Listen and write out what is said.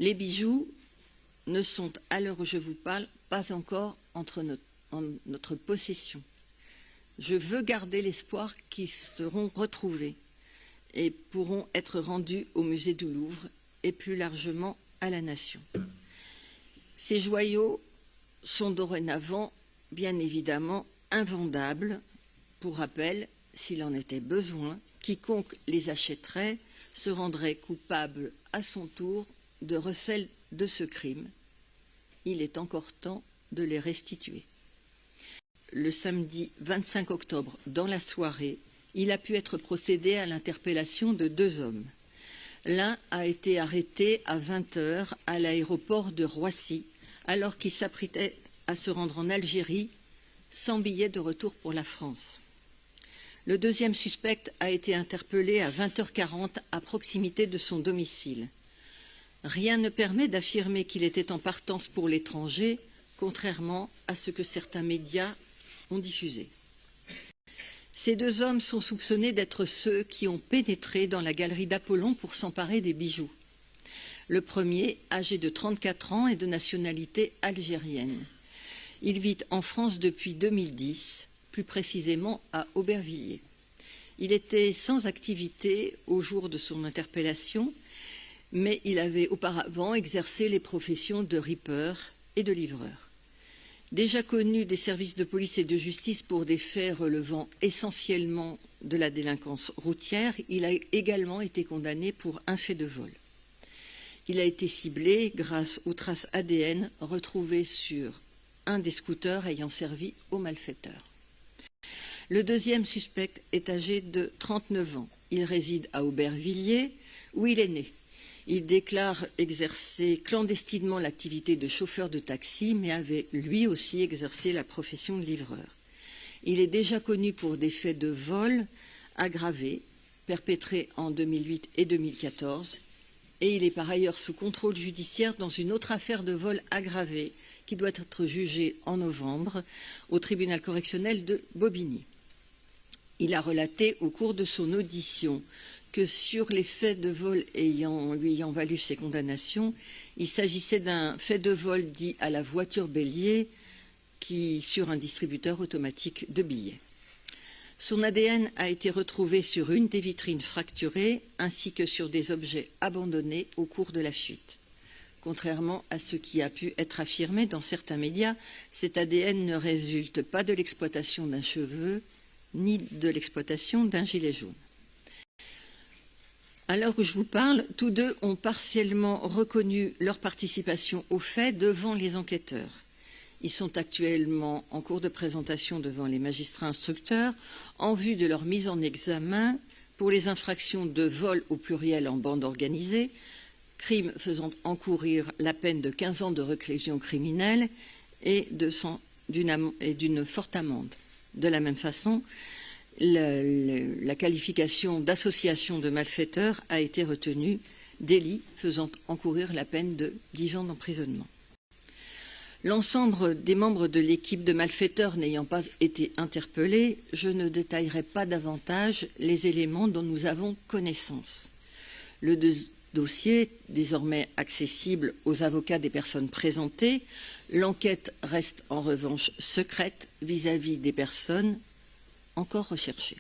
Les bijoux ne sont, à l'heure où je vous parle, pas encore en notre possession. Je veux garder l'espoir qu'ils seront retrouvés et pourront être rendus au musée du Louvre et plus largement à la Nation. Ces joyaux sont dorénavant, bien évidemment, invendables. Pour rappel, s'il en était besoin, quiconque les achèterait se rendrait coupable à son tour de recel de ce crime. Il est encore temps de les restituer. Le samedi 25 octobre, dans la soirée, il a pu être procédé à l'interpellation de 2 hommes. L'un a été arrêté à 20 h à l'aéroport de Roissy, alors qu'il s'apprêtait à se rendre en Algérie sans billet de retour pour la France. Le deuxième suspect a été interpellé à 20 h 40 à proximité de son domicile. Rien ne permet d'affirmer qu'il était en partance pour l'étranger, contrairement à ce que certains médias ont diffusé. Ces 2 hommes sont soupçonnés d'être ceux qui ont pénétré dans la galerie d'Apollon pour s'emparer des bijoux. Le premier, âgé de 34 ans, est de nationalité algérienne. Il vit en France depuis 2010, plus précisément à Aubervilliers. Il était sans activité au jour de son interpellation, mais il avait auparavant exercé les professions de ripper et de livreur. Déjà connu des services de police et de justice pour des faits relevant essentiellement de la délinquance routière, il a également été condamné pour un fait de vol. Il a été ciblé grâce aux traces ADN retrouvées sur un des scooters ayant servi aux malfaiteurs. Le deuxième suspect est âgé de 39 ans. Il réside à Aubervilliers, où il est né. Il déclare exercer clandestinement l'activité de chauffeur de taxi, mais avait lui aussi exercé la profession de livreur. Il est déjà connu pour des faits de vol aggravés, perpétrés en 2008 et 2014, et il est par ailleurs sous contrôle judiciaire dans une autre affaire de vol aggravé qui doit être jugée en novembre au tribunal correctionnel de Bobigny. Il a relaté au cours de son audition que sur les faits de vol lui ayant valu ces condamnations, il s'agissait d'un fait de vol dit à la voiture bélier sur un distributeur automatique de billets. Son ADN a été retrouvé sur une des vitrines fracturées ainsi que sur des objets abandonnés au cours de la fuite. Contrairement à ce qui a pu être affirmé dans certains médias, cet ADN ne résulte pas de l'exploitation d'un cheveu ni de l'exploitation d'un gilet jaune. À l'heure où je vous parle, tous 2 ont partiellement reconnu leur participation aux faits devant les enquêteurs. Ils sont actuellement en cours de présentation devant les magistrats instructeurs en vue de leur mise en examen pour les infractions de vol au pluriel en bande organisée, crime faisant encourir la peine de 15 ans de réclusion criminelle et d'une forte amende. De la même façon, la qualification d'association de malfaiteurs a été retenue, délit faisant encourir la peine de 10 ans d'emprisonnement. L'ensemble des membres de l'équipe de malfaiteurs n'ayant pas été interpellés, je ne détaillerai pas davantage les éléments dont nous avons connaissance. Le dossier, désormais accessible aux avocats des personnes présentées, l'enquête reste en revanche secrète vis-à-vis des personnes encore recherchées.